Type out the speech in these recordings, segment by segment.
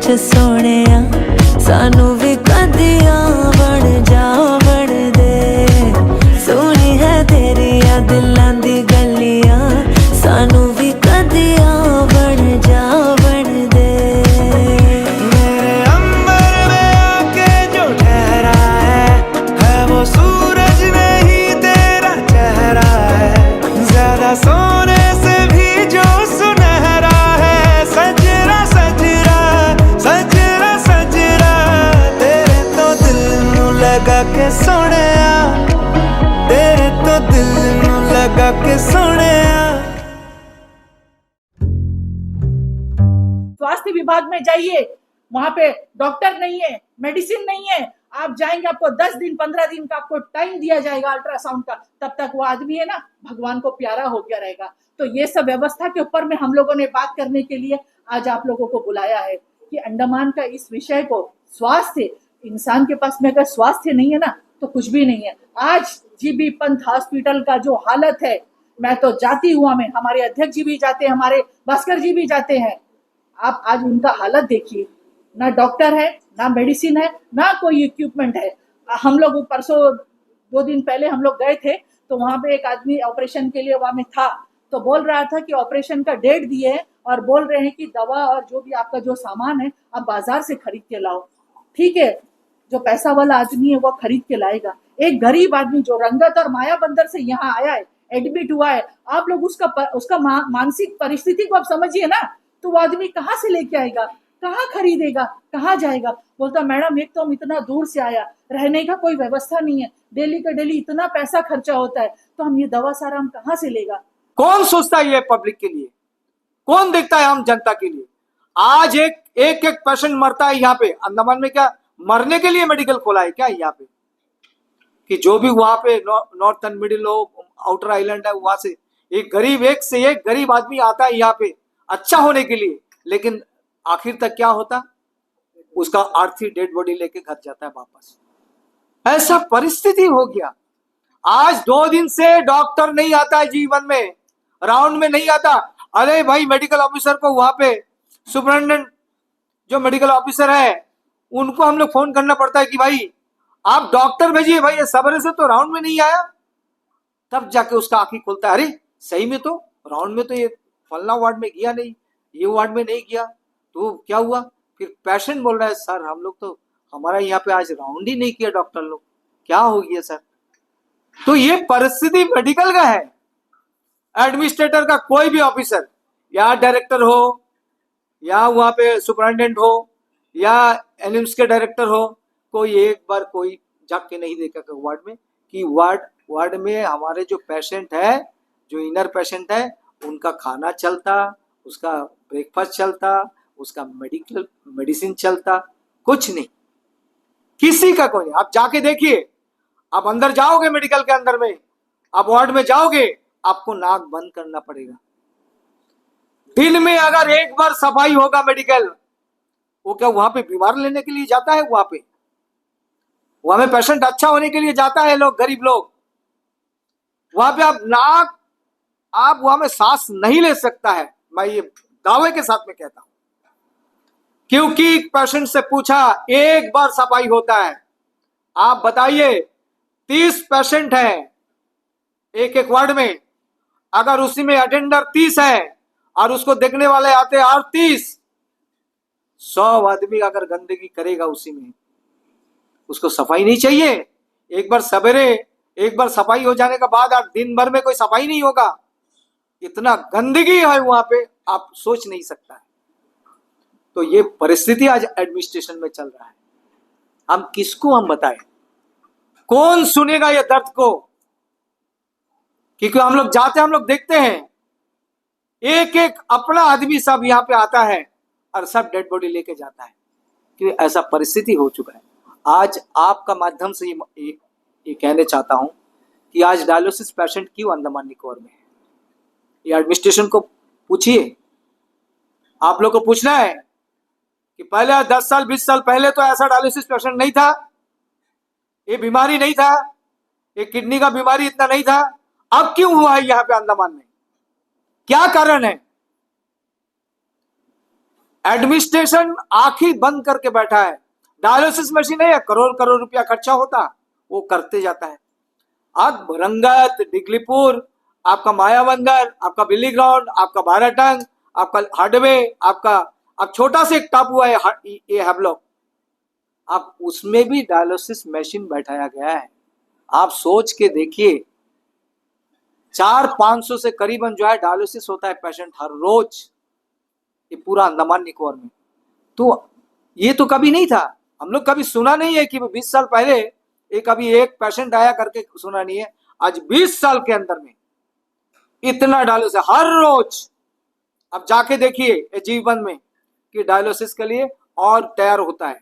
विच सोहणिया सानू भी कदियां बन जा बन दे। सोहनी है तेरी आ दिलां दी गलियां सानू भी कदियां बन जा बन दे। मेरे अंबर में आके जो ठहरा है वो सूरज नहीं तेरा चेहरा है। ज्यादा सोने से भी जो सुनहरा है। सजरा सजरा सजरा सजरा तेरे तो दिल नू लगा के सोहणिया, तेरे तो दिल नू लगा के सोहणिया। स्वास्थ्य विभाग में जाइए, वहां पे डॉक्टर नहीं है, मेडिसिन नहीं है। आप जाएंगे, आपको 10 दिन 15 दिन का आपको टाइम दिया जाएगा अल्ट्रासाउंड का। तब तक वो आदमी है ना भगवान को प्यारा हो गया रहेगा। तो ये सब व्यवस्था के ऊपर में हम लोगों ने बात करने के लिए आज आप लोगों को बुलाया है कि अंडमान का इस विषय को, स्वास्थ्य, इंसान के पास में अगर स्वास्थ्य नहीं है ना तो कुछ भी नहीं है। आज जीबी पंत हॉस्पिटल का जो हालत है, मैं तो जाती हुआ में, हमारे अध्यक्ष जी भी जाते हैं, हमारे भास्कर जी भी जाते हैं। आप आज उनका हालत देखिए, ना डॉक्टर है, ना मेडिसिन है, ना कोई इक्विपमेंट है। हम लोग परसों 2 दिन पहले हम लोग गए थे तो वहां पे एक आदमी ऑपरेशन के लिए वहां में था, तो बोल रहा था कि ऑपरेशन का डेट दिए है और बोल रहे हैं कि दवा और जो भी आपका जो सामान है आप बाजार से खरीद के लाओ। ठीक है, जो पैसा वाला आदमी है वो खरीद के लाएगा। एक गरीब आदमी जो रंगत और माया बंदर से यहाँ आया है, एडमिट हुआ है, आप लोग उसका मानसिक परिस्थिति को आप समझिए ना। तो वो आदमी कहाँ से लेके आएगा, कहाँ खरीदेगा, कहाँ जाएगा? बोलता मैडम एक तो हम इतना दूर से आया, रहने का कोई व्यवस्था नहीं है, डेली का डेली इतना पैसा खर्चा होता है, तो हम ये दवा सारा हम कहाँ से लेगा? कौन सोचता है ये पब्लिक के लिए? कौन देखता है आम जनता के लिए? आज एक पेशेंट मरता है यहाँ पे अंडमान में। क्या मरने के लिए मेडिकल खोला है क्या यहाँ पे? कि जो भी वहां पे नॉर्थन मिडिल हो, आउटर आइलैंड है, वहां से एक गरीब, एक से एक गरीब आदमी आता है यहाँ पे अच्छा होने के लिए, लेकिन आखिर तक क्या होता? उसका आर्थी डेड बॉडी लेके घर जाता है वापस। ऐसा परिस्थिति हो गया। आज 2 दिन से डॉक्टर नहीं आता है जीवन में, राउंड में नहीं आता। अरे भाई, मेडिकल ऑफिसर को वहां पे सुपरिटेंडेंट जो मेडिकल ऑफिसर है उनको हम लोग फोन करना पड़ता है कि भाई आप डॉक्टर भेजिए, भाई ये सवेरे से तो राउंड में नहीं आया। तब जाके उसका आंखें खुलता है, अरे सही में तो राउंड में तो ये फलना वार्ड में गया नहीं, ये वार्ड में नहीं गया, तो क्या हुआ? फिर पेशेंट बोल रहा है सर हम लोग तो, हमारा यहाँ पे आज राउंड ही नहीं किया डॉक्टर लोग, क्या हो गया सर? तो ये परिस्थिति मेडिकल का है। एडमिनिस्ट्रेटर का कोई भी ऑफिसर, या डायरेक्टर हो, या वहां पे सुपरिटेंडेंट हो, या एनिम्स के डायरेक्टर हो, कोई एक बार कोई जाके नहीं देखा वार्ड में कि वार्ड में हमारे जो पेशेंट है, जो इनर पेशेंट है, उनका खाना चलता, उसका ब्रेकफास्ट चलता, उसका मेडिसिन चलता, कुछ नहीं, किसी का कोई नहीं। आप जाके देखिए, आप अंदर जाओगे मेडिकल के अंदर में, आप वार्ड में जाओगे, आपको नाक बंद करना पड़ेगा। दिन में अगर एक बार सफाई होगा मेडिकल, वो क्या वहां पे बीमार लेने के लिए जाता है? वहां में पेशेंट अच्छा होने के लिए जाता है लोग, गरीब लोग। वहां पे आप वहां में सांस नहीं ले सकता है, मैं ये दावे के साथ में कहता हूं। क्योंकि पेशेंट से पूछा, एक बार सफाई होता है, आप बताइए 30 पेशेंट हैं एक वार्ड में, अगर उसी में अटेंडर 30 है और उसको देखने वाले आते हैं और 30, 100 आदमी अगर गंदगी करेगा उसी में, उसको सफाई नहीं चाहिए? एक बार सवेरे, एक बार सफाई हो जाने के बाद आप दिन भर में कोई सफाई नहीं होगा, इतना गंदगी है वहां पे, आप सोच नहीं सकता है। तो ये परिस्थिति आज एडमिनिस्ट्रेशन में चल रहा है। हम किसको हम बताएं? कौन सुनेगा ये दर्द को? क्योंकि हम लोग जाते हैं, हम लोग देखते हैं, एक एक अपना आदमी सब यहाँ पे आता है और सब डेड बॉडी लेके जाता है, क्योंकि ऐसा परिस्थिति हो चुका है। आज आपका माध्यम से ये कहने चाहता हूं कि आज डायलिसिस पेशेंट क्यों अंडमान निकोबार में है, ये एडमिनिस्ट्रेशन को पूछिए। आप लोग को पूछना है कि पहले 10 साल 20 साल पहले तो ऐसा डायलिसिस पेशेंट नहीं था, ये बीमारी नहीं था, ये किडनी का बीमारी इतना नहीं था, अब क्यों हुआ है यहाँ पे अंडमान में? क्या कारण है? एडमिनिस्ट्रेशन आंखें बंद करके बैठा है। डायलिसिस मशीन है, करोड़ करोड़ रुपया खर्चा होता, वो करते जाता है। अब रंगत, डिगलीपुर, आपका मायाबंदर, आपका बिल्ली ग्राउंड, आपका बाराटंग, आपका हार्डवे, आपका अब छोटा से एक टापू है ये हैवलॉक, आप उसमें भी डायलिसिस मशीन बैठाया गया है। आप सोच के देखिए, 400-500 से करीबन जो है डायलिसिस होता है पेशेंट हर रोज, ये पूरा अंडमान निकोबार में। तो ये तो कभी नहीं था, हम लोग कभी सुना नहीं है कि 20 साल पहले कभी एक पेशेंट आया करके सुना नहीं है। आज 20 साल के अंदर में इतना डायलिसिस हर रोज। अब जाके देखिए जीवन में कि डायलिसिस के लिए और तैयार होता है,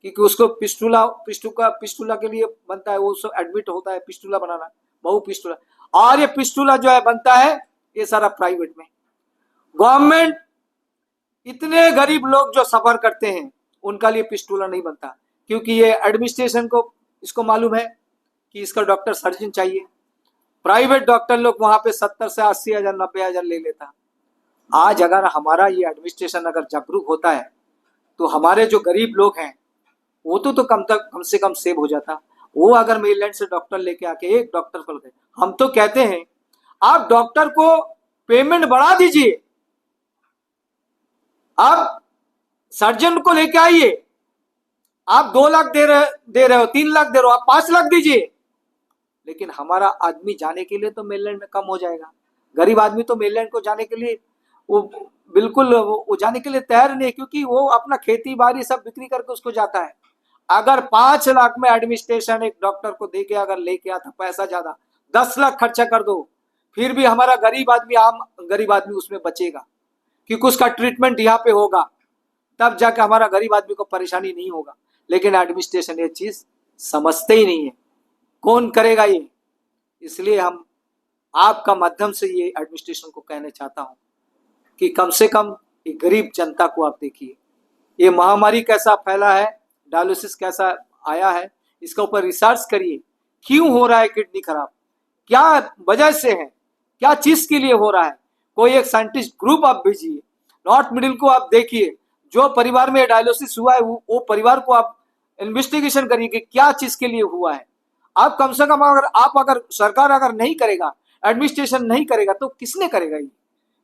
क्योंकि उसको पिस्टुला के लिए बनता है, वो सब एडमिट होता है पिस्टुला बनाना, बहु पिस्टुला। और ये पिस्टुला जो है बनता है ये सारा प्राइवेट में। गवर्नमेंट, इतने गरीब लोग जो सफर करते हैं उनका लिए पिस्टुला नहीं बनता, क्योंकि ये एडमिनिस्ट्रेशन को इसको मालूम है कि इसका डॉक्टर सर्जन चाहिए। प्राइवेट डॉक्टर लोग वहां पे 70 से 80 हजार 90 हजार ले लेता। आज अगर हमारा ये एडमिनिस्ट्रेशन अगर जागरूक होता है तो हमारे जो गरीब लोग हैं वो तो कम से कम सेव हो जाता। वो अगर मेलैंड से डॉक्टर लेके आके एक डॉक्टर को लगे, हम तो कहते हैं आप डॉक्टर को पेमेंट बढ़ा दीजिए, आप सर्जन को लेके आइए, आप 2 लाख दे रहे हो 3 लाख दे रहे हो, आप 5 लाख दीजिए, लेकिन हमारा आदमी जाने के लिए तो मेलैंड में कम हो जाएगा। गरीब आदमी तो मेलैंड को जाने के लिए वो बिल्कुल वो जाने के लिए तैयार नहीं, क्योंकि वो अपना खेती बाड़ी सब बिक्री करके उसको जाता है। अगर 5 लाख में एडमिनिस्ट्रेशन एक डॉक्टर को दे के अगर लेके आता, पैसा ज्यादा 10 लाख खर्चा कर दो, फिर भी हमारा गरीब आदमी, आम गरीब आदमी उसमें बचेगा, क्योंकि उसका ट्रीटमेंट यहाँ पे होगा, तब जाके हमारा गरीब आदमी को परेशानी नहीं होगा। लेकिन एडमिनिस्ट्रेशन ये चीज समझते ही नहीं है, कौन करेगा ये? इसलिए हम आपका माध्यम से ये एडमिनिस्ट्रेशन को कहना चाहता हूं कि कम से कम ये गरीब जनता को आप देखिए, ये महामारी कैसा फैला है, डायलिसिस कैसा आया है, इसके ऊपर रिसर्च करिए। क्यों हो रहा है किडनी खराब, क्या वजह से है, क्या चीज के लिए हो रहा है, कोई एक साइंटिस्ट ग्रुप आप भेजिए। नॉर्थ मिडिल को आप देखिए, जो परिवार में डायलिसिस हुआ है वो परिवार को आप इन्वेस्टिगेशन करिए कि क्या चीज के लिए हुआ है। आप कम से कम अगर सरकार अगर नहीं करेगा, एडमिनिस्ट्रेशन नहीं करेगा, तो किसने करेगा ये?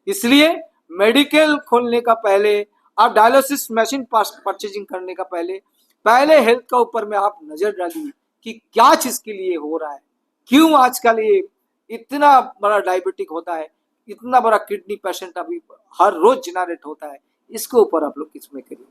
इसलिए मेडिकल खोलने का पहले, आप डायलिसिस मशीन परचेजिंग करने का पहले हेल्थ का ऊपर में आप नजर डालिए कि क्या चीज के लिए हो रहा है, क्यों आजकल ये इतना बड़ा डायबिटिक होता है, इतना बड़ा किडनी पेशेंट अभी हर रोज जनरेट होता है, इसके ऊपर आप लोग किसमें करिए।